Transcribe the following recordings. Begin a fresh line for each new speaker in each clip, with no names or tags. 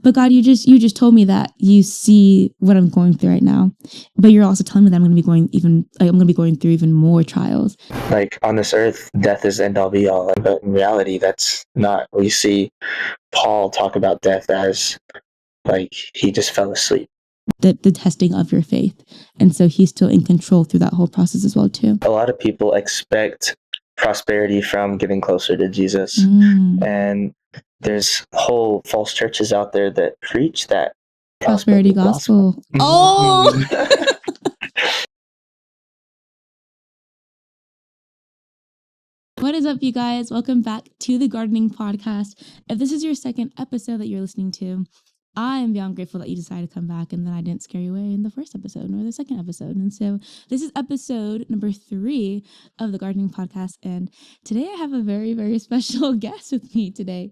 But God, you just told me that you see what I'm going through right now, but you're also telling me that I'm going to be going through even more trials.
Like on this earth, death is end all be all, but in reality, that's not. We see Paul talk about death as like he just fell asleep.
The testing of your faith, and so he's still in control through that whole process as well too.
A lot of people expect prosperity from getting closer to Jesus, and there's whole false churches out there that preach that
prosperity gospel. Oh. What is up, you guys? Welcome back to the Gardening Podcast. If this is your second episode that you're listening to, I am beyond grateful that you decided to come back and that I didn't scare you away in the first episode or the second episode. And so this is episode number 3 of the Gardening Podcast. And today I have a very, very special guest with me today.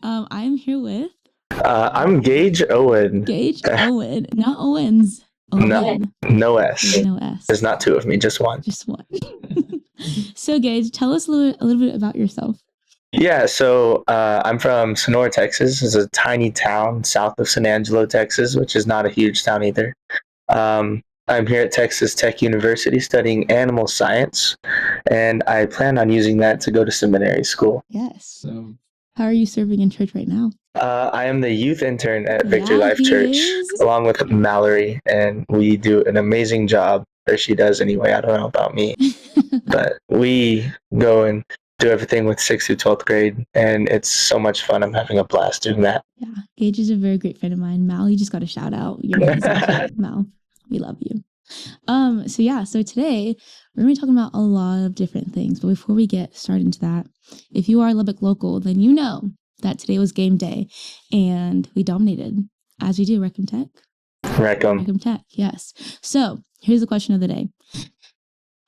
I am here with...
I'm Gage Owen.
Gage Owen, not Owens. Owen.
No S.
No S.
There's not 2 of me, just one.
Just one. So Gage, tell us a little bit about yourself.
Yeah, so I'm from Sonora, Texas. It's a tiny town south of San Angelo, Texas, which is not a huge town either. I'm here at Texas Tech University studying animal science, and I plan on using that to go to seminary school.
Yes. So, how are you serving in church right now?
I am the youth intern at Victory Life Church, along with Mallory, and we do an amazing job, or she does anyway. I don't know about me, but we go and do everything with 6th through 12th grade, and it's so much fun. I'm having a blast doing that.
Yeah, Gage is a very great friend of mine. Mal, you just got a shout out. You're amazing. Mal, we love you. So today we're going to be talking about a lot of different things, but before we get started into that, if you are Lubbock local, then you know that today was game day, and we dominated, as we do. Recom Tech. Recom Tech, yes. So here's the question of the day.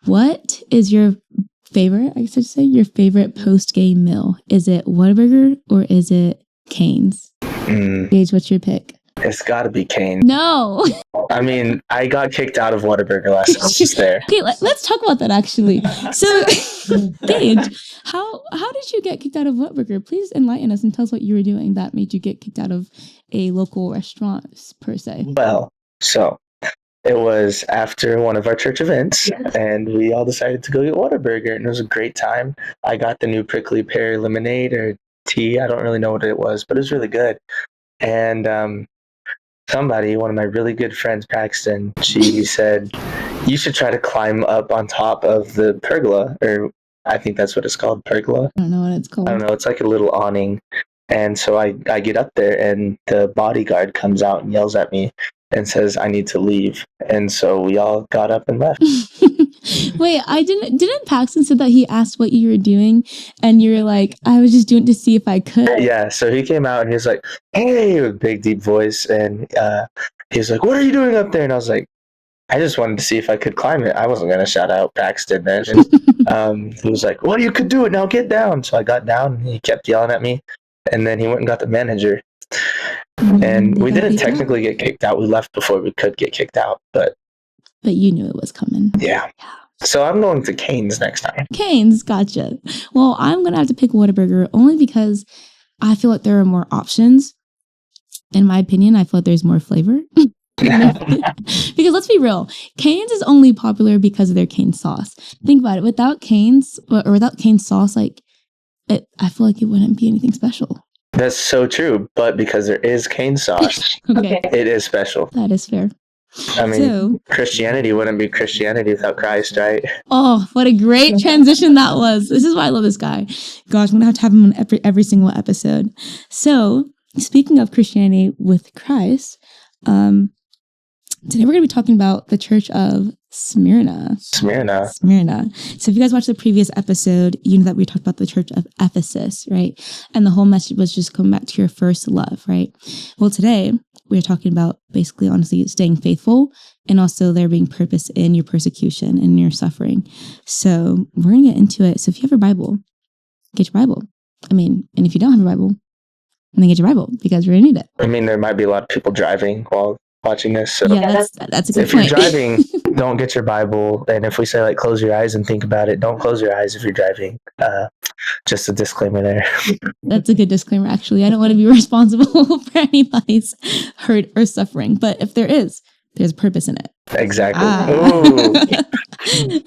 What is your favorite, I guess I'd say, your favorite post-game meal? Is it Whataburger or is it Cane's? Gage, what's your pick?
It's got to be Cane's.
No.
I mean, I got kicked out of Whataburger last time I was there.
Okay, let's talk about that actually. So, Gage, how did you get kicked out of Whataburger? Please enlighten us and tell us what you were doing that made you get kicked out of a local restaurant, per se.
Well, so it was after one of our church events, and we all decided to go get Whataburger, and it was a great time. I got the new prickly pear lemonade or tea. I don't really know what it was, but it was really good. And somebody, one of my really good friends, Paxton, she said, you should try to climb up on top of the pergola, or I think that's what it's called, pergola.
I don't know what it's called.
I don't know. It's like a little awning. And so I get up there, and the bodyguard comes out and yells at me and says I need to leave. And so we all got up and left.
Wait, didn't Paxton said that he asked what you were doing and you were like, I was just doing it to see if I could?
Yeah, so he came out and he was like, hey, with a big deep voice, and he was like, what are you doing up there? And I was like, I just wanted to see if I could climb it. I wasn't going to shout out Paxton then. And he was like, well, you could do it, now get down. So I got down, and he kept yelling at me, and then he went and got the manager. And we didn't technically get kicked out. We left before we could get kicked out, but
you knew it was coming.
Yeah. So I'm going to Cane's next time.
Cane's, gotcha. Well, I'm going to have to pick Whataburger only because I feel like there are more options. In my opinion, I feel like there's more flavor. Because let's be real, Cane's is only popular because of their cane sauce. Think about it. Without Cane's or without cane sauce, I feel like it wouldn't be anything special.
That's so true, but because there is cane sauce, okay, it is special.
That is fair.
I mean, Christianity wouldn't be Christianity without Christ, right?
Oh, what a great transition that was. This is why I love this guy. Gosh, I'm going to have him on every single episode. So, speaking of Christianity with Christ, today we're going to be talking about the church of Smyrna. Smyrna. So if you guys watched the previous episode, you know that we talked about the church of Ephesus, right? And the whole message was just come back to your first love, right? Well, today we're talking about basically, honestly, staying faithful and also there being purpose in your persecution and your suffering. So we're going to get into it. So if you have your Bible, get your Bible. And if you don't have a Bible, then get your Bible because we're going to need it.
There might be a lot of people driving while watching this. So
Yeah, that's a good
if
point.
you're driving, don't get your Bible. And if we say like close your eyes and think about it, don't close your eyes if you're driving. Just a disclaimer there.
That's a good disclaimer, actually. I don't want to be responsible for anybody's hurt or suffering, but if there is, there's a purpose in it.
Exactly. Ooh.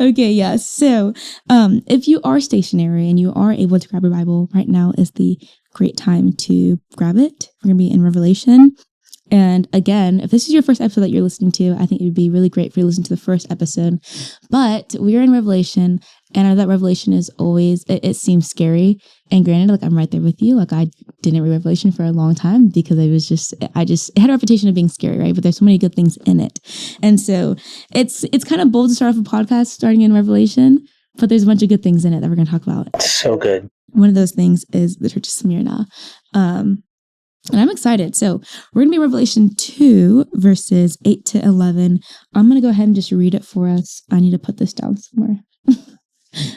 Okay, yeah. So, if you are stationary and you are able to grab your Bible, right now is the great time to grab it. We're going to be in Revelation. And again, if this is your first episode that you're listening to, I think it would be really great for you to listen to the first episode. But we're in Revelation, and I know that Revelation is always, it seems scary. And granted, like I'm right there with you. Like I didn't read Revelation for a long time because it had a reputation of being scary, right? But there's so many good things in it. And so it's kind of bold to start off a podcast starting in Revelation, but there's a bunch of good things in it that we're going to talk about.
So good.
One of those things is the Church of Smyrna. And I'm excited. So we're going to be Revelation 2, verses 8 to 11. I'm going to go ahead and just read it for us. I need to put this down somewhere.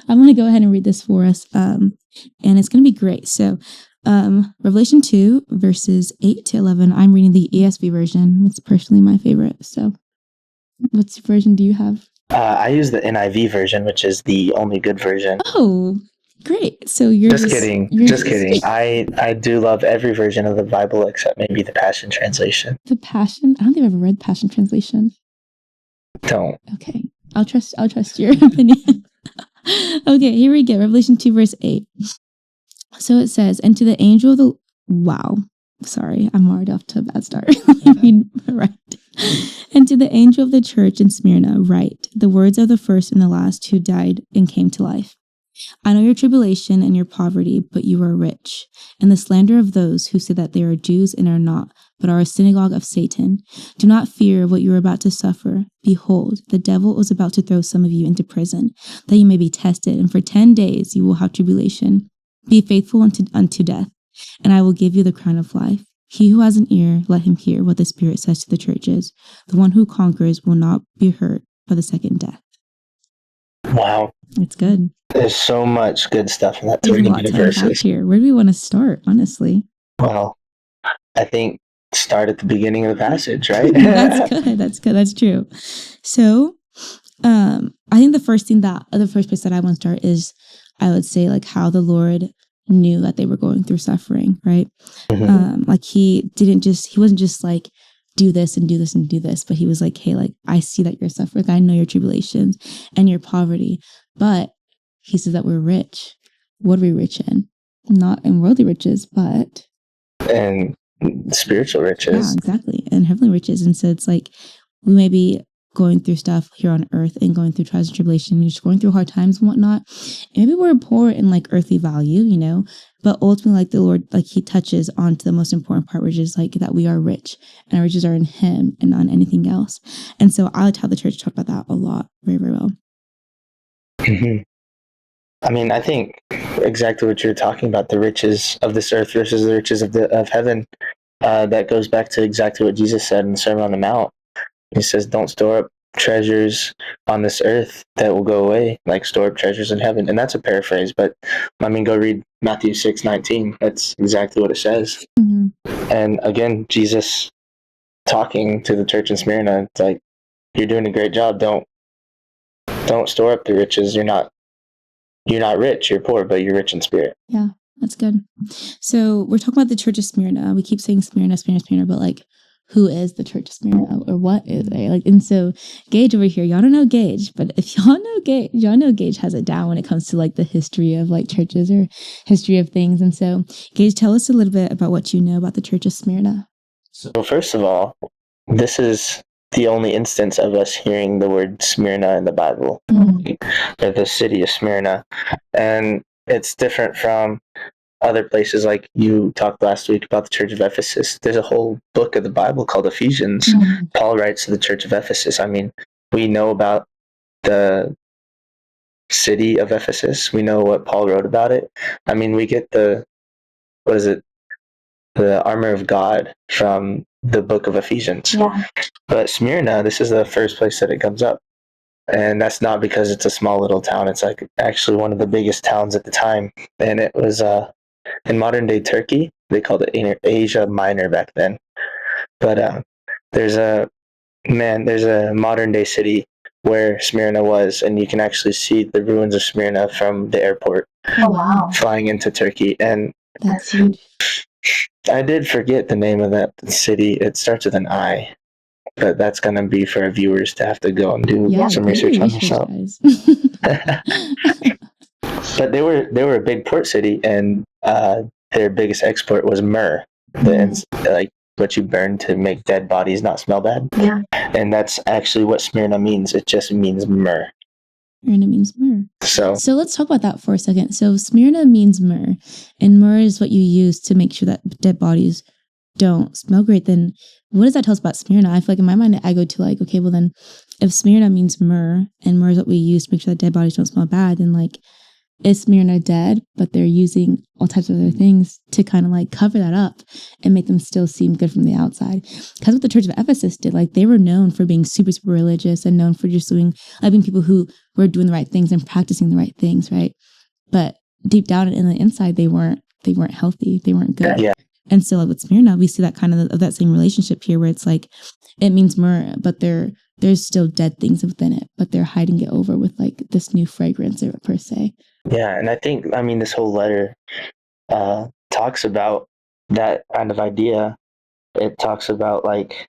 I'm going to go ahead and read this for us. And it's going to be great. So Revelation 2, verses 8 to 11. I'm reading the ESV version. It's personally my favorite. So what's version do you have?
I use the NIV version, which is the only good version.
Oh, great. So you're
just kidding. Just kidding. I do love every version of the Bible except maybe the Passion Translation.
The Passion? I don't think I've ever read Passion Translation.
Don't.
Okay. I'll trust your opinion. Okay, here we go. Revelation 2, verse 8. So it says, and to the angel of the... Wow. Sorry, I'm already off to a bad start. Right. And to the angel of the church in Smyrna, write the words of the first and the last who died and came to life. I know your tribulation and your poverty, but you are rich, and the slander of those who say that they are Jews and are not, but are a synagogue of Satan. Do not fear what you are about to suffer. Behold, the devil is about to throw some of you into prison, that you may be tested, and for 10 days you will have tribulation. Be faithful unto death, and I will give you the crown of life. He who has an ear, let him hear what the Spirit says to the churches. The one who conquers will not be hurt by the second death.
Wow.
It's good.
There's so much good stuff in that 30-minute verses.
Here. Where do we want to start, honestly?
Well, I think start at the beginning of the passage, right?
That's good. That's true. So, I think the first place that I want to start is, I would say, like how the Lord knew that they were going through suffering, right? Mm-hmm. Like he wasn't just like, do this and do this and do this, but he was like, hey, like I see that you're suffering. Like, I know your tribulations and your poverty, but he says that we're rich. What are we rich in? Not in worldly riches, but
and spiritual riches.
Yeah, exactly. And heavenly riches. And so it's like we may be going through stuff here on earth and going through trials and tribulation, just going through hard times and whatnot. And maybe we're poor in like earthly value, you know, but ultimately like the Lord, like he touches onto the most important part, which is like that we are rich and our riches are in him and not in anything else. And so I liked how the church talked about that a lot, very, very well.
Mm-hmm. I mean, I think exactly what you're talking about, the riches of this earth versus the riches of heaven, that goes back to exactly what Jesus said in the Sermon on the Mount. He says, don't store up treasures on this earth that will go away, like store up treasures in heaven. And that's a paraphrase, but I mean, go read Matthew 6:19. That's exactly what it says. Mm-hmm. And again, Jesus talking to the church in Smyrna, it's like, you're doing a great job. Don't store up the riches. You're not rich, you're poor, but you're rich in spirit. Yeah, that's good. So we're talking about the church of Smyrna. We keep saying Smyrna, but like, who is the church of Smyrna, or what is it? Like, and so Gage over here, y'all don't know Gage, but if y'all know Gage has it down when it comes to like the history of like churches or history of things. And so Gage, tell us a little bit about what you know about the church of Smyrna. So first of all, this is the only instance of us hearing the word Smyrna in the Bible, or the city of Smyrna. And it's different from other places, like you talked last week about the church of Ephesus. There's a whole book of the Bible called Ephesians. Mm-hmm. Paul writes to the church of Ephesus. I mean, we know about the city of Ephesus. We know what Paul wrote about it. I mean, we get the armor of God from the book of Ephesians. Yeah. But Smyrna, this is the first place that it comes up. And that's not because it's a small little town. It's like actually one of the biggest towns at the time. And it was in modern day Turkey. They called it Asia Minor back then. But there's a modern day city where Smyrna was, and you can actually see the ruins of Smyrna from the airport.
Oh, wow.
Flying into Turkey. And
That's huge.
I did forget the name of that city. It starts with an I, but that's gonna be for our viewers to have to go and do some research on themselves. But they were a big port city, and their biggest export was myrrh, like what you burn to make dead bodies not smell bad.
Yeah.
And that's actually what Smyrna means. It just means myrrh.
Smyrna means myrrh.
So
let's talk about that for a second. So Smyrna means myrrh, and myrrh is what you use to make sure that dead bodies don't smell great. Then what does that tell us about Smyrna? I feel like in my mind I go to like, okay, well then if Smyrna means myrrh, and myrrh is what we use to make sure that dead bodies don't smell bad, then like, is Smyrna dead, but they're using all types of other things to kind of like cover that up and make them still seem good from the outside. Because what the Church of Ephesus did, like they were known for being super, super religious and known for just being people who were doing the right things and practicing the right things, right? But deep down in the inside, they weren't healthy. They weren't good.
Yeah.
And so like with Smyrna, we see that kind of that same relationship here where it's like, it means myrrh, but there's still dead things within it, but they're hiding it over with like this new fragrance per se.
Yeah, and I think, this whole letter talks about that kind of idea. It talks about like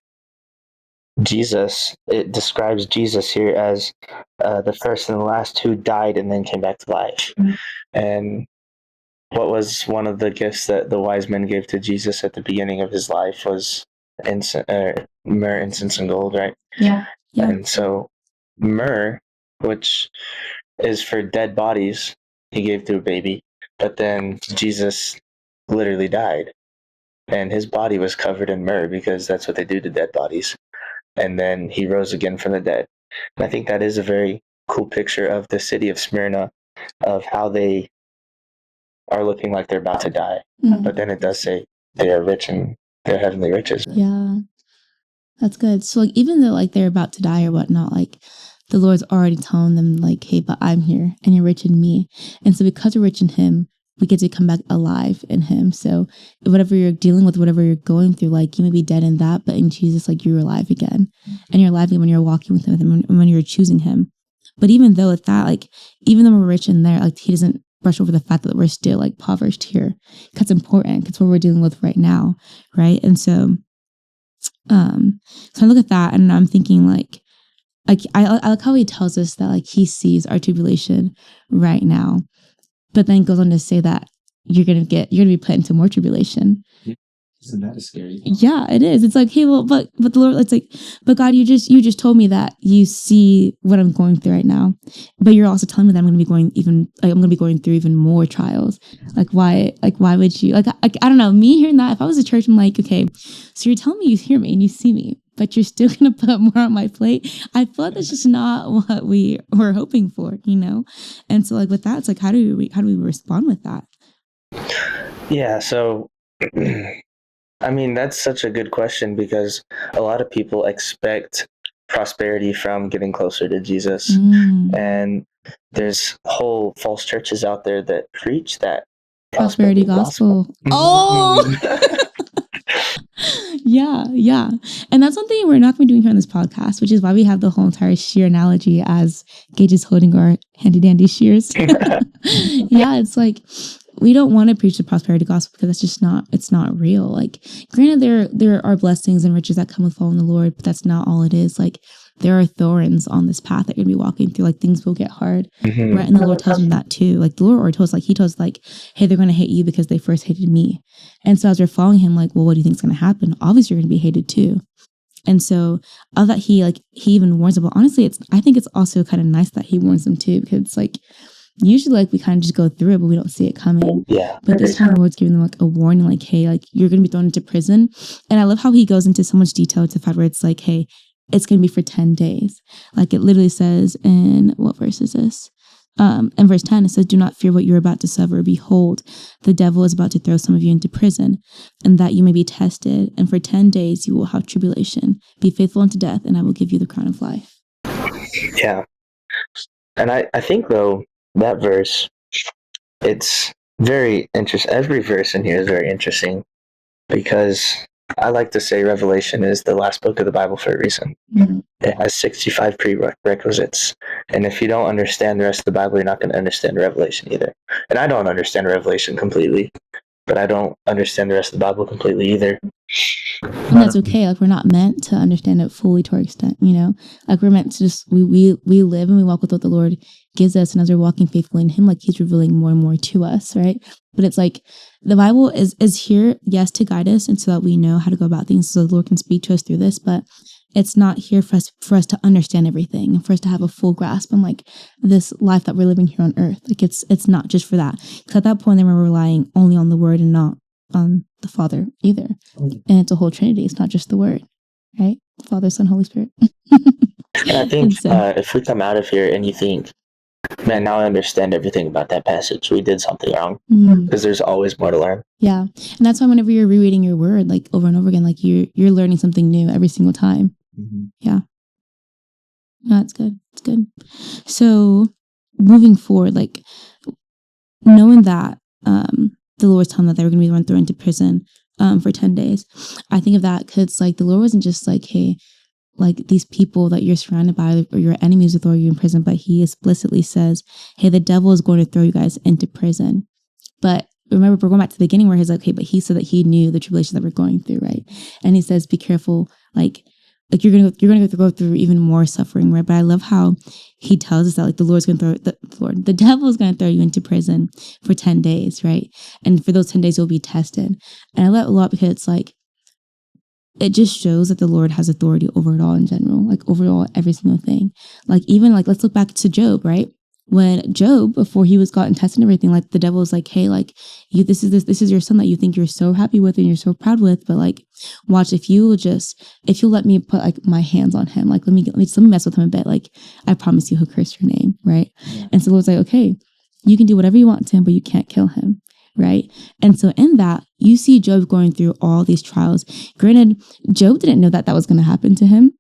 Jesus. It describes Jesus here as the first and the last who died and then came back to life. Mm-hmm. And what was one of the gifts that the wise men gave to Jesus at the beginning of his life was myrrh, incense, and gold, right?
Yeah.
And so myrrh, which is for dead bodies, he gave to a baby, but then Jesus literally died, and his body was covered in myrrh because that's what they do to dead bodies. And then he rose again from the dead. And I think that is a very cool picture of the city of Smyrna, of how they are looking like they're about to die. Mm-hmm. But then it does say they are rich in their heavenly riches.
Yeah, that's good. So like, even though like they're about to die or whatnot, like the Lord's already telling them like, hey, but I'm here and you're rich in me. And so because we're rich in him, we get to come back alive in him. So whatever you're dealing with, whatever you're going through, like you may be dead in that, but in Jesus, like you're alive again. And you're alive again when you're walking with him and when you're choosing him. But even though with that, like, even though we're rich in there, like he doesn't brush over the fact that we're still like impoverished here. That's important. It's what we're dealing with right now. Right. And so I look at that and I'm thinking like I like how he tells us that like he sees our tribulation right now, but then goes on to say that you're gonna be put into more tribulation.
Isn't that a scary thought?
Yeah, it is. It's like, hey, well, but the Lord, it's like, but God, you just told me that you see what I'm going through right now, but you're also telling me that I'm going to be going through even more trials. Like, why would you, I don't know, me hearing that, if I was a church, I'm like, okay, so you're telling me you hear me and you see me, but you're still going to put more on my plate. I feel like that's just not what we were hoping for, you know? And so like with that, it's like, how do we respond with that?
Yeah. So, that's such a good question, because a lot of people expect prosperity from getting closer to Jesus. And there's whole false churches out there that preach that
prosperity gospel. Oh! Yeah. And that's something we're not going to be doing here on this podcast, which is why we have the whole entire shear analogy as Gage is holding our handy dandy shears. Yeah, it's like, we don't want to preach the prosperity gospel because it's not real. Like, granted, there are blessings and riches that come with following the Lord, but that's not all it is. Like, there are thorns on this path that you're going to be walking through. Like, things will get hard, mm-hmm. right? And the Lord tells them that too. Like, the Lord already told us, like, he told us, like, hey, they're going to hate you because they first hated me. And so as we're following him, like, well, what do you think is going to happen? Obviously, you're going to be hated too. And so of that, he even warns them. But honestly, I think it's also kind of nice that he warns them too, because it's like, usually like we kind of just go through it, but we don't see it coming.
Yeah.
But this time the Lord's giving them like a warning, like, hey, like you're going to be thrown into prison. And I love how he goes into so much detail to the fact where it's like, hey, it's going to be for 10 days. Like it literally says in, what verse is this? In verse 10, it says, do not fear what you're about to suffer. Behold, the devil is about to throw some of you into prison, and that you may be tested. And for 10 days you will have tribulation. Be faithful unto death, and I will give you the crown of life.
Yeah. And I think, though, that verse, it's very interesting. Every verse in here is very interesting, because I like to say Revelation is the last book of the Bible for a reason.
Mhm.
It has 65 prerequisites. And if you don't understand the rest of the Bible, you're not going to understand Revelation either. And I don't understand Revelation completely, but I don't understand the rest of the Bible completely either.
And that's okay. Like, we're not meant to understand it fully to our extent, you know? Like, we're meant to just, we live and we walk with what the Lord gives us. And as we're walking faithfully in Him, like, He's revealing more and more to us, right? But it's like, the Bible is here, yes, to guide us and so that we know how to go about things so the Lord can speak to us through this. But it's not here for us to understand everything and for us to have a full grasp on, like, this life that we're living here on earth. Like, it's not just for that. Because at that point, then we're relying only on the Word and not on the Father either. And it's a whole Trinity. It's not just the Word, right? Father, Son, Holy Spirit.
And I think if we come out of here and you think, man, now I understand everything about that passage, we did something wrong, because there's always more to learn.
Yeah. And that's why whenever you're rereading your word, like, over and over again, like, you're learning something new every single time. Yeah. No, it's good. It's good. So moving forward, like, knowing that the Lord's telling them that they were going to be thrown into prison for 10 days, I think of that because, like, the Lord wasn't just like, hey, like, these people that you're surrounded by or your enemies will throw you in prison, but He explicitly says, hey, the devil is going to throw you guys into prison. But remember, we're going back to the beginning where He's like, okay, but He said that He knew the tribulation that we're going through, right? And He says, be careful, like you're gonna go through even more suffering, right? But I love how He tells us that, like, the Lord's gonna throw the devil is gonna throw you into prison for 10 days, right? And for those 10 days you'll be tested. And I love it a lot because it's like, it just shows that the Lord has authority over it all in general, like, overall every single thing. Like, even, like, let's look back to Job, right? When Job, before he was gotten tested and everything, like, the devil was like, hey, like, this is your son that you think you're so happy with and you're so proud with, but, like, watch, if you'll let me put, like, my hands on him, like, let me mess with him a bit, like, I promise you he'll curse your name, right? Yeah. And so the Lord's like, okay, you can do whatever you want to him, but you can't kill him. Right. And so in that, you see Job going through all these trials. Granted, Job didn't know that was going to happen to him.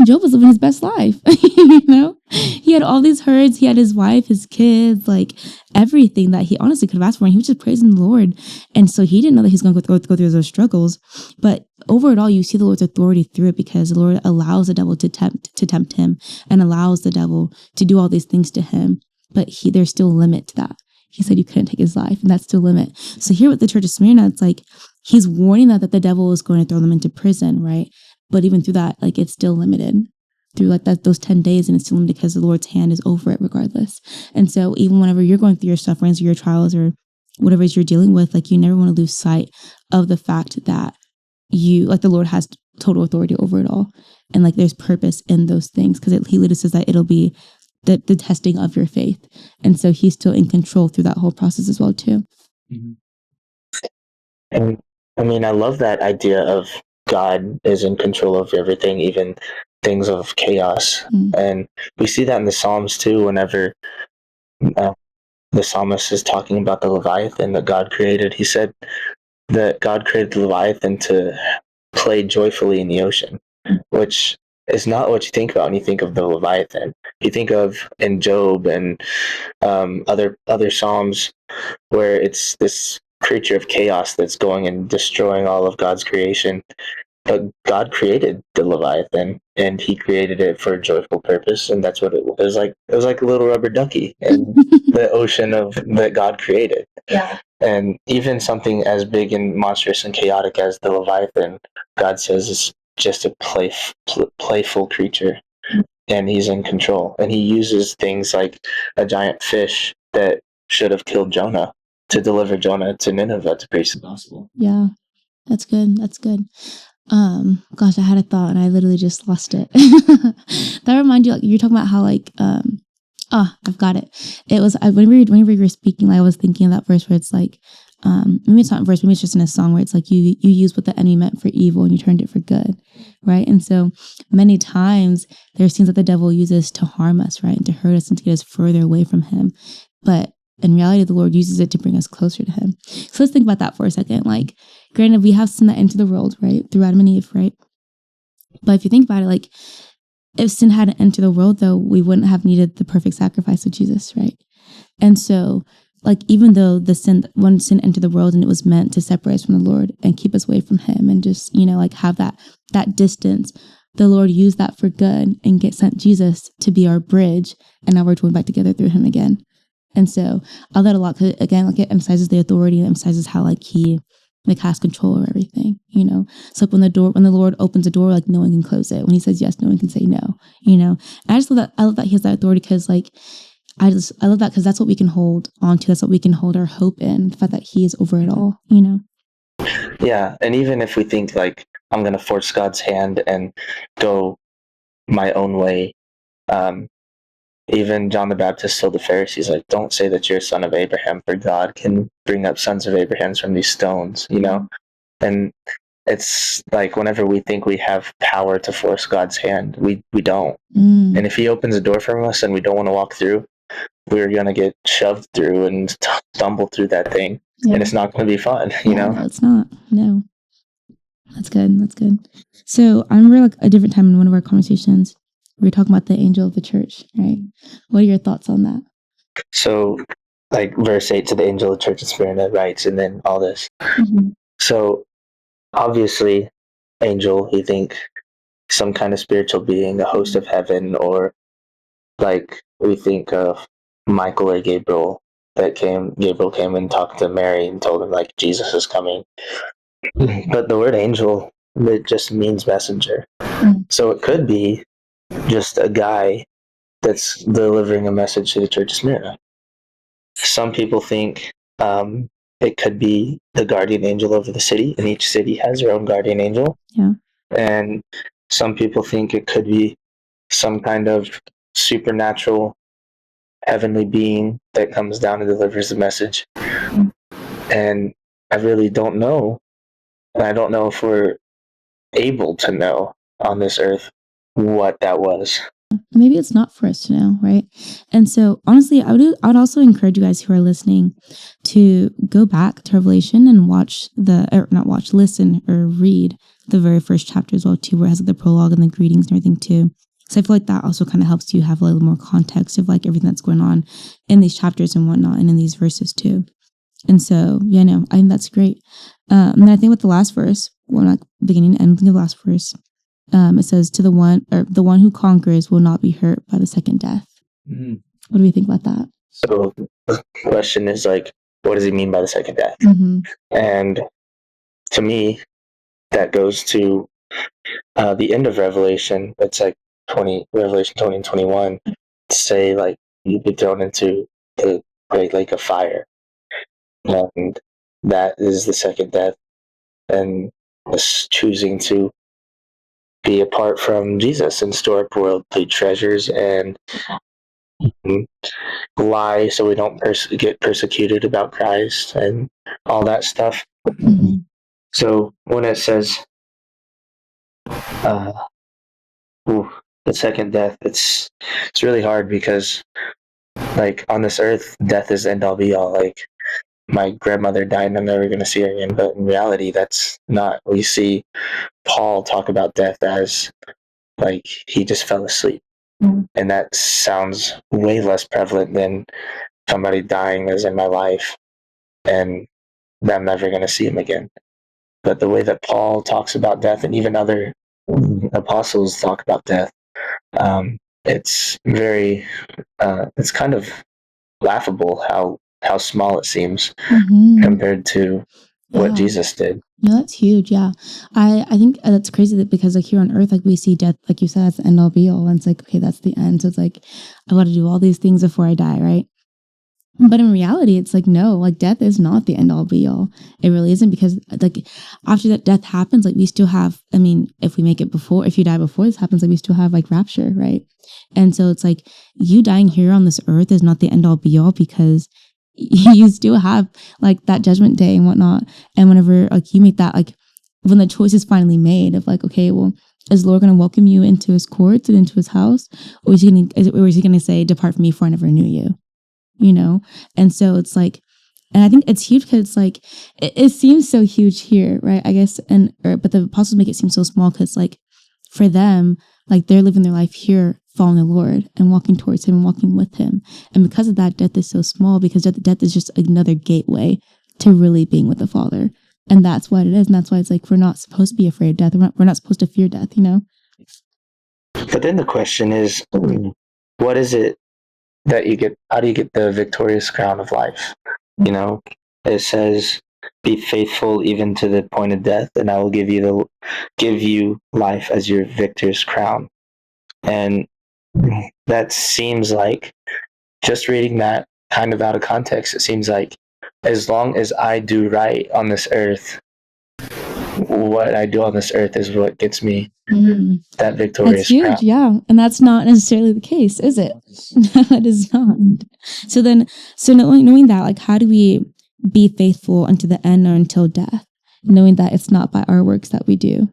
Job was living his best life. You know, he had all these herds. He had his wife, his kids, like, everything that he honestly could have asked for. And he was just praising the Lord. And so he didn't know that he's going to go through those struggles. But over it all, you see the Lord's authority through it because the Lord allows the devil to tempt him and allows the devil to do all these things to him. But there's still a limit to that. He said you couldn't take his life, and that's still a limit. So here with the church of Smyrna, it's like He's warning that the devil is going to throw them into prison, right? But even through that, like, it's still limited through, like, those 10 days, and it's still limited because the Lord's hand is over it regardless. And so even whenever you're going through your sufferings or your trials or whatever it is you're dealing with, like, you never want to lose sight of the fact that the Lord has total authority over it all. And, like, there's purpose in those things because He literally says that it'll be the testing of your faith. And so He's still in control through that whole process as well too.
And I mean, I love that idea of God is in control of everything, even things of chaos. And we see that in the Psalms too, whenever the psalmist is talking about the Leviathan that God created. He said that God created the Leviathan to play joyfully in the ocean, which is not what you think about when you think of the Leviathan. You think of in Job and other Psalms where it's this creature of chaos that's going and destroying all of God's creation. But God created the Leviathan, and He created it for a joyful purpose, and that's what it was like. It was like a little rubber ducky in the ocean that God created. Yeah. And even something as big and monstrous and chaotic as the Leviathan, God says is just a playful creature, and He's in control. And He uses things like a giant fish that should have killed Jonah to deliver Jonah to Nineveh to preach the gospel.
Yeah, that's good. That's good. Gosh, I had a thought and I literally just lost it. That reminds you, like, you're talking about how, like, I've got it. It was whenever you were speaking, like, I was thinking of that verse where it's like, maybe it's not in verse, maybe it's just in a song where it's like you use what the enemy meant for evil and you turned it for good, right? And so many times there's things that the devil uses to harm us, right, and to hurt us and to get us further away from Him, but in reality, the Lord uses it to bring us closer to Him. So let's think about that for a second. Like, granted, we have sin that entered the world, right, through Adam and Eve, right? But if you think about it, like, if sin hadn't entered the world, though, we wouldn't have needed the perfect sacrifice of Jesus, right? And so like even though one sin entered the world and it was meant to separate us from the Lord and keep us away from him and just, like have that distance, the Lord used that for good and sent Jesus to be our bridge, and now we're joined back together through him again. And so I love that a lot because, again, like it emphasizes the authority and emphasizes how like he like has control over everything, So like when the Lord opens a door, like no one can close it. When he says yes, no one can say no, And I just love that. I love that he has that authority because like I love that because that's what we can hold on to. That's what we can hold our hope in, the fact that he is over it all,
Yeah, and even if we think like I'm going to force God's hand and go my own way, even John the Baptist told the Pharisees, like, don't say that you're a son of Abraham, for God can bring up sons of Abraham from these stones, And it's like whenever we think we have power to force God's hand, we don't. And if he opens a door for us and we don't want to walk through, we're going to get shoved through and stumble through that thing. Yeah. And it's not going to be fun,
No, it's not. No. That's good. So I remember like a different time in one of our conversations, we were talking about the angel of the church, right? What are your thoughts on that?
So like verse 8, to the angel of the church of Smyrna writes, and then all this. Mm-hmm. So obviously, angel, you think some kind of spiritual being, a host of heaven, or like we think of Michael or Gabriel Gabriel came and talked to Mary and told him like Jesus is coming. But the word angel, it just means messenger. So it could be just a guy that's delivering a message to the church of Smyrna. Some people think it could be the guardian angel over the city, and each city has their own guardian angel.
Yeah.
And some people think it could be some kind of supernatural heavenly being that comes down and delivers the message. And I really don't know. And I don't know if we're able to know on this earth what that was.
Maybe it's not for us to know, right? And so honestly, I would also encourage you guys who are listening to go back to Revelation and listen or read the very first chapter as well too, where it has like the prologue and the greetings and everything too. So I feel like that also kind of helps you have a little more context of like everything that's going on in these chapters and whatnot, and in these verses too. And so, yeah, no, I think that's great. And then I think with the last verse, well, not beginning and ending of the last verse, it says, the one who conquers will not be hurt by the second death. Mm-hmm. What do we think about that?
So the question is like, what does he mean by the second death?
Mm-hmm.
And to me, that goes to the end of Revelation. It's like Revelation 20 and 21. Say like you'd be thrown into the great lake of fire, and that is the second death, and us choosing to be apart from Jesus and store up worldly treasures and lie so we don't get persecuted about Christ and all that stuff. Mm-hmm. So when it says the second death, it's really hard because like on this earth, death is the end all be all. Like my grandmother died and I'm never going to see her again. But in reality, that's not. We see Paul talk about death as like he just fell asleep. Mm-hmm. And that sounds way less prevalent than somebody dying as in my life and I'm never going to see him again. But the way that Paul talks about death, and even other apostles talk about death, it's very, it's kind of laughable how small it seems compared to what Jesus did.
Yeah, that's huge. Yeah, I think that's crazy that because like here on earth, like we see death, like you said, as the end all be all, and it's like, okay, that's the end. So it's like I got to do all these things before I die, right? But in reality, it's like, no, like death is not the end all be all. It really isn't, because like after that death happens, like we still have, I mean, if you die before this happens, like we still have like rapture, right? And so it's like you dying here on this earth is not the end all be all, because you still have like that judgment day and whatnot. And whenever like you make that, like when the choice is finally made of like, okay, well, is the Lord going to welcome you into his courts and into his house? Or is he going to say, depart from me, for I never knew you? And so it's like, and I think it's huge because it's like, it seems so huge here, right? I guess, but the apostles make it seem so small because like for them, Like they're living their life here, following the Lord and walking towards him and walking with him. And because of that, death is so small, because death is just another gateway to really being with the Father. And that's what it is. And that's why it's like, we're not supposed to be afraid of death. We're not supposed to fear death, you know?
But then the question is, what is it that you get? How do you get the victorious crown of life? You know, it says, "Be faithful even to the point of death, and I will give you life as your victor's crown." And that seems like, just reading that kind of out of context, it seems like as long as I do right on this earth, what I do on this earth is what gets me that victorious
That's huge,
crown.
yeah. And that's not necessarily the case, is it? No, it is not. So knowing that, like, how do we be faithful unto the end or until death? Knowing that it's not by our works that we do.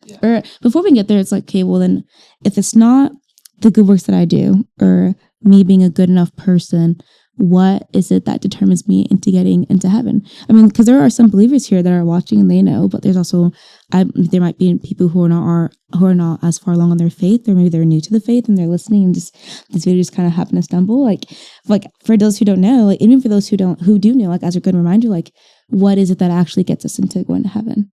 Yeah. Or before we get there, it's like, okay, well then, if it's not the good works that I do, or me being a good enough person, what is it that determines me into getting into heaven? I mean, because there are some believers here that are watching and they know, but there's also there might be people who are not as far along on their faith, or maybe they're new to the faith and they're listening and just this video just kind of happen to stumble. Like for those who don't know, like even for those who do know, like as a good reminder, like what is it that actually gets us into going to heaven?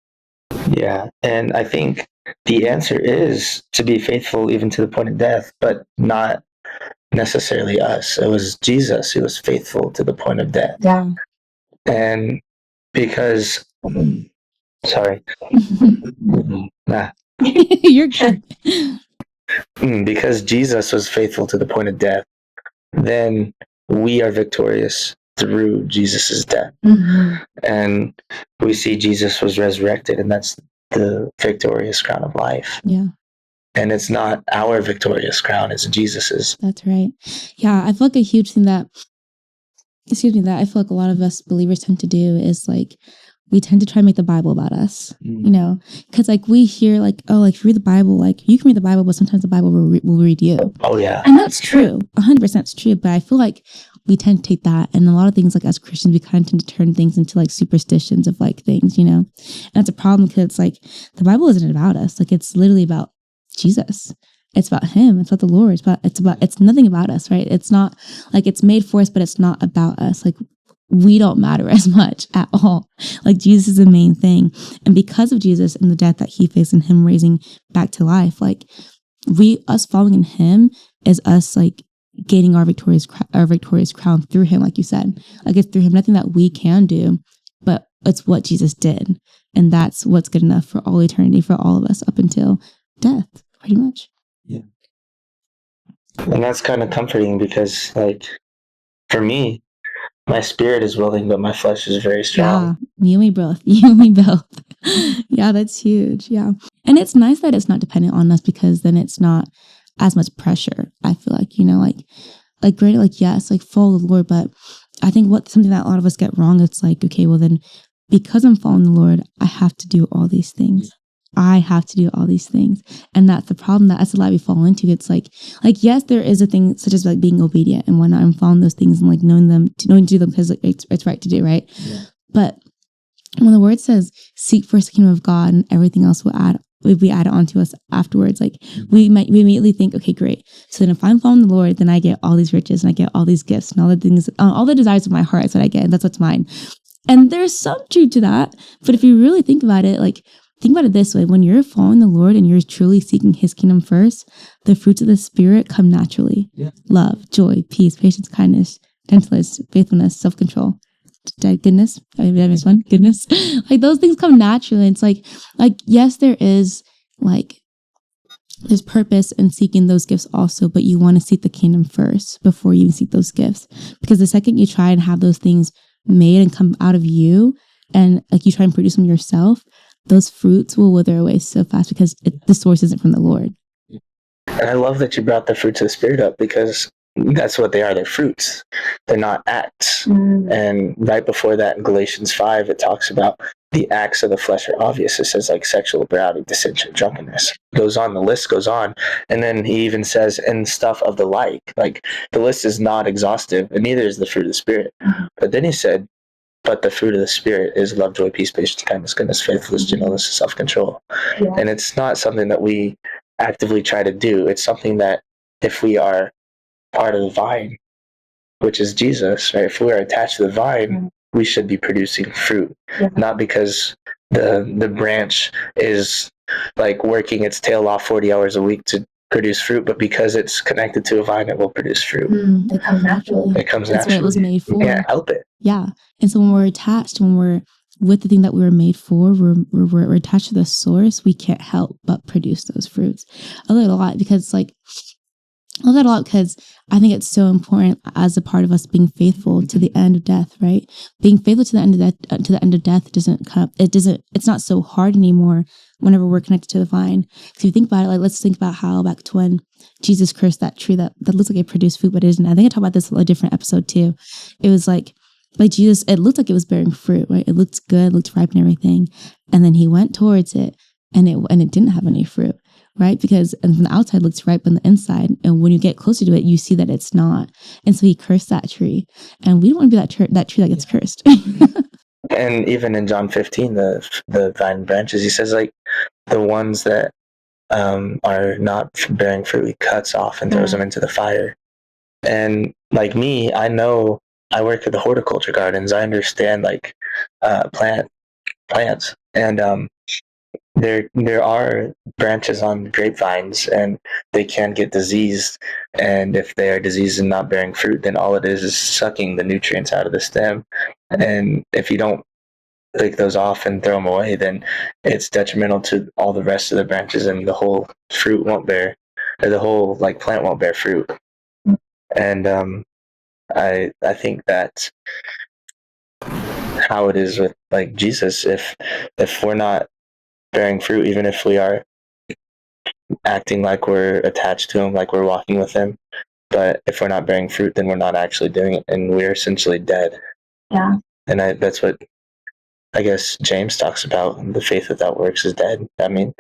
Yeah, and I think the answer is to be faithful even to the point of death, but not necessarily us. It was Jesus who was faithful to the point of death.
Yeah.
And because, sorry.
You're good.
Because Jesus was faithful to the point of death, then we are victorious through Jesus's death. Mm-hmm. And we see Jesus was resurrected, and that's the victorious crown of life.
Yeah.
And it's not our victorious crown, it's Jesus's.
That's right. Yeah, I feel like a huge thing that I feel like a lot of us believers tend to do is like, we tend to try and make the Bible about us, you know, because like we hear like, oh, like read the Bible, like you can read the Bible, but sometimes the Bible will read you.
Oh yeah.
And that's true. 100% it's true. But I feel like we tend to take that, and a lot of things, like as Christians, we kind of tend to turn things into like superstitions of like things, you know, and that's a problem, because it's like the Bible isn't about us. Like it's literally about Jesus. It's about him. It's about the Lord. It's nothing about us, right? It's not like it's made for us, but it's not about us. Like we don't matter as much at all. Like Jesus is the main thing. And because of Jesus and the death that he faced and him raising back to life, like us following in him is us like gaining our victorious crown through him. Like you said, like it's through him, nothing that we can do, but it's what Jesus did. And that's what's good enough for all eternity, for all of us up until death, pretty much.
Yeah.
And that's kind of comforting, because like for me, my spirit is willing, but my flesh is very strong.
Yeah, you and me both. Yeah, that's huge. Yeah. And it's nice that it's not dependent on us, because then it's not as much pressure. I feel like, you know, like granted, like, yes, like follow the Lord, but I think something that a lot of us get wrong, it's like, okay, well then, because I'm following the Lord, I have to do all these things. And that's the problem. That's the lie we fall into. It's like, yes, there is a thing such as like being obedient and whatnot, and following those things and like knowing to do them because it's right to do, right? Yeah. But when the word says, seek first the kingdom of God and everything else will be added onto us afterwards, like we immediately think, okay, great. So then if I'm following the Lord, then I get all these riches and I get all these gifts and all the things, all the desires of my heart is what I get. And that's what's mine. And there's some truth to that. But if you really think about it, like, think about it this way. When you're following the Lord and you're truly seeking his kingdom first, the fruits of the Spirit come naturally. Yeah. Love, joy, peace, patience, kindness, gentleness, faithfulness, self-control. Goodness. I missed one. Goodness. Like those things come naturally. It's like, yes, there is like, there's purpose in seeking those gifts also, but you want to seek the kingdom first before you seek those gifts. Because the second you try and have those things made and come out of you, and like you try and produce them yourself, those fruits will wither away so fast, because the source isn't from the Lord.
And I love that you brought the fruits of the Spirit up, because that's what they are. They're fruits. They're not acts. And right before that in Galatians 5, it talks about the acts of the flesh are obvious. It says like sexual immorality, dissension, drunkenness. Goes on, the list goes on. And then he even says, and stuff of the like the list is not exhaustive, and neither is the fruit of the Spirit. But then he said, but the fruit of the Spirit is love, joy, peace, patience, kindness, goodness, faithfulness, gentleness, self-control. Yeah. And it's not something that we actively try to do. It's something that if we are part of the vine, which is Jesus, right? If we are attached to the vine, we should be producing fruit, not because the branch is like working its tail off 40 hours a week to produce fruit, but because it's connected to a vine, it will produce fruit.
It comes naturally.
It comes
That's
naturally.
what it was made for.
You can't help it.
Yeah. And so when we're attached, when we're with the thing that we were made for, we're attached to the source, we can't help but produce those fruits. I love it a lot because I love that a lot because I think it's so important as a part of us being faithful to the end of death, right? Being faithful to the end of death it's not so hard anymore whenever we're connected to the vine. Because if you think about it, like let's think about how back to when Jesus cursed that tree that looks like it produced fruit, but it isn't. I think I talked about this in a different episode too. It was like Jesus, it looked like it was bearing fruit, right? It looked good, looked ripe and everything. And then he went towards it and it didn't have any fruit. Right? Because and from the outside it looks ripe on the inside. And when you get closer to it, you see that it's not. And so he cursed that tree. And we don't want to be that tree that gets cursed.
And even in John 15, the vine branches, he says like the ones that are not bearing fruit, he cuts off and throws them into the fire. And like me, I know I work at the horticulture gardens. I understand like plants. And there are branches on grapevines and they can get diseased, and if they are diseased and not bearing fruit, then all it is sucking the nutrients out of the stem. And if you don't pick those off and throw them away, then it's detrimental to all the rest of the branches, and the whole fruit won't bear, or the whole like plant won't bear fruit. And I think that's how it is with like Jesus. If we're not bearing fruit, even if we are acting like we're attached to him, like we're walking with him, but if we're not bearing fruit, then we're not actually doing it, and we're essentially dead.
Yeah.
And that's what I guess James talks about. The faith without works is dead. I mean,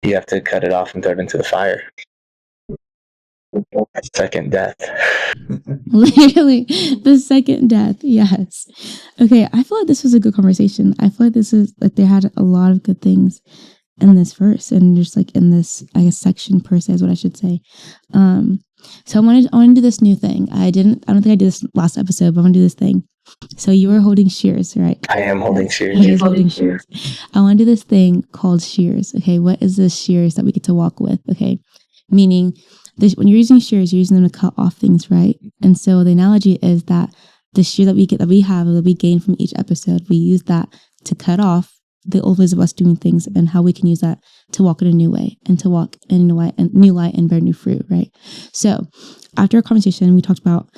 you have to cut it off and throw it into the fire. Second death.
Literally the second death. Yes. Okay. I feel like this was a good conversation. I feel like this is like they had a lot of good things in this verse and just like in this, I guess, section per se is what I should say. So I want to do this new thing. I don't think I did this last episode, but I want to do this thing. So you are holding shears, right?
I am holding shears.
He is holding shears. I want to do this thing called shears. Okay. What is this shears that we get to walk with? Okay. Meaning when you're using shears, you're using them to cut off things, right? And so the analogy is that the shear that we gain from each episode, we use that to cut off the old ways of us doing things and how we can use that to walk in a new way and to walk in a new light and bear new fruit, right? So after our conversation, we talked about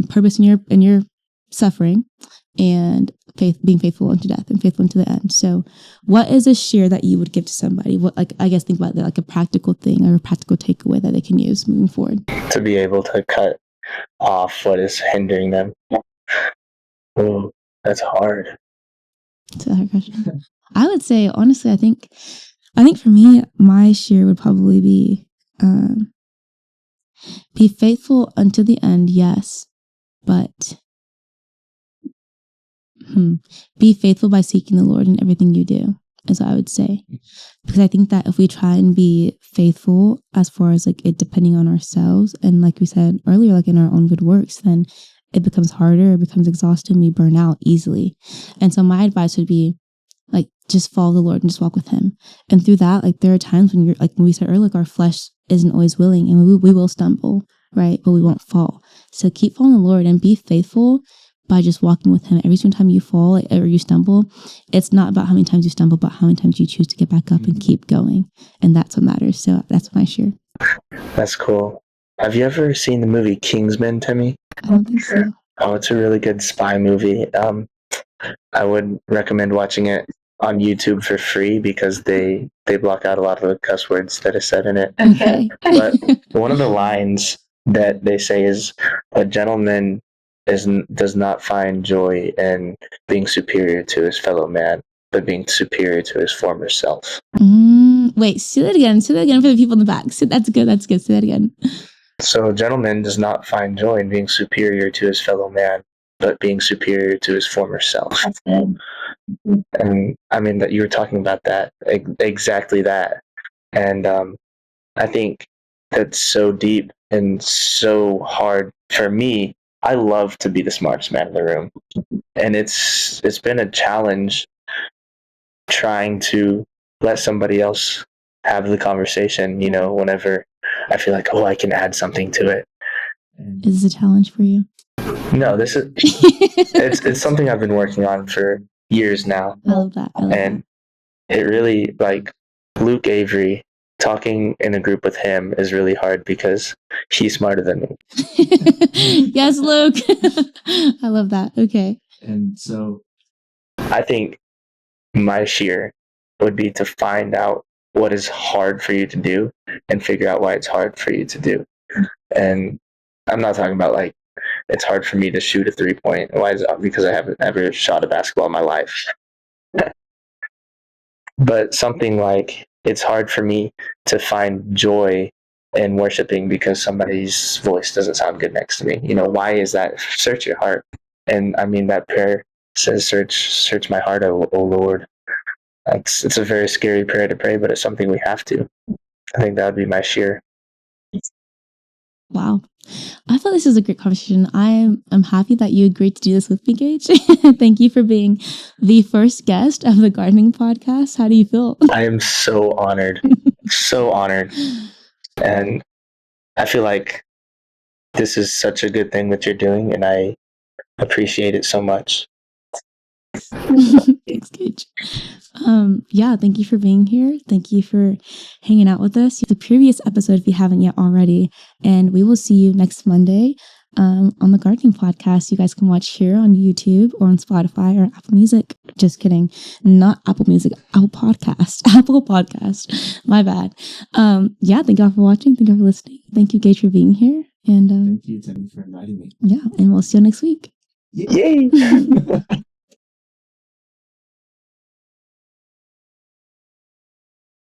purpose in your suffering and being faithful unto death and faithful unto the end. So what is a shear that you would give to somebody? What, like, I guess think about that, like a practical thing or a practical takeaway that they can use moving forward.
To be able to cut off what is hindering them. Oh, that's hard.
That's a hard question. I would say, honestly, I think for me, my shear would probably be faithful unto the end, yes, but be faithful by seeking the Lord in everything you do, is what I would say. Because I think that if we try and be faithful as far as like it depending on ourselves, and like we said earlier, like in our own good works, then it becomes harder, it becomes exhausting, we burn out easily. And so my advice would be like, just follow the Lord and just walk with him. And through that, like there are times when when we said earlier, like our flesh isn't always willing and we will stumble, right? But we won't fall. So keep following the Lord and be faithful by just walking with him. Every single time you fall or you stumble, it's not about how many times you stumble, but how many times you choose to get back up and keep going. And that's what matters. So that's my share.
That's cool. Have you ever seen the movie Kingsman, Timmy?
I don't think so.
Oh, it's a really good spy movie. I would recommend watching it on YouTube for free because they block out a lot of the cuss words that are said in it.
Okay.
But one of the lines that they say is, a gentleman does not find joy in being superior to his fellow man, but being superior to his former self.
Wait, say that again. Say that again for the people in the back. That's good. That's good. Say that again.
So a gentleman does not find joy in being superior to his fellow man, but being superior to his former self.
That's good.
And I mean that you were talking about that, exactly that. And I think that's so deep and so hard for me. I love to be the smartest man in the room, and it's been a challenge trying to let somebody else have the conversation. Whenever I feel like, oh, I can add something to it.
Is this a challenge for you?
No, it's something I've been working on for years now.
I love that.
And it really, like, Luke Avery, talking in a group with him is really hard because he's smarter than me.
Yes, Luke. I love that. Okay.
And so
I think my sheer would be to find out what is hard for you to do and figure out why it's hard for you to do. And I'm not talking about like it's hard for me to shoot a 3-point. Why is it? Because I haven't ever shot a basketball in my life. But something like it's hard for me to find joy in worshiping because somebody's voice doesn't sound good next to me. Why is that? Search your heart. And I mean, that prayer says, search my heart, O Lord. It's a very scary prayer to pray, but it's something we have to. I think that would be my sheer.
Wow. I thought this was a great conversation. I'm happy that you agreed to do this with me, Gage. Thank you for being the first guest of the gardening podcast. How do you feel?
I am so honored. So honored. And I feel like this is such a good thing that you're doing, and I appreciate it so much.
Thanks, Gage. Yeah, thank you for being here. Thank you for hanging out with us. The previous episode, if you haven't yet already, and we will see you next Monday on the gardening podcast. You guys can watch here on YouTube or on Spotify or Apple Music. Just kidding. Not Apple Music, Apple Podcast. Apple Podcast. My bad. Yeah, thank y'all for watching. Thank y'all for listening. Thank you, Gage, for being here. And
thank you, Timmy, for inviting me.
yeah, and we'll see you next week.
Yay!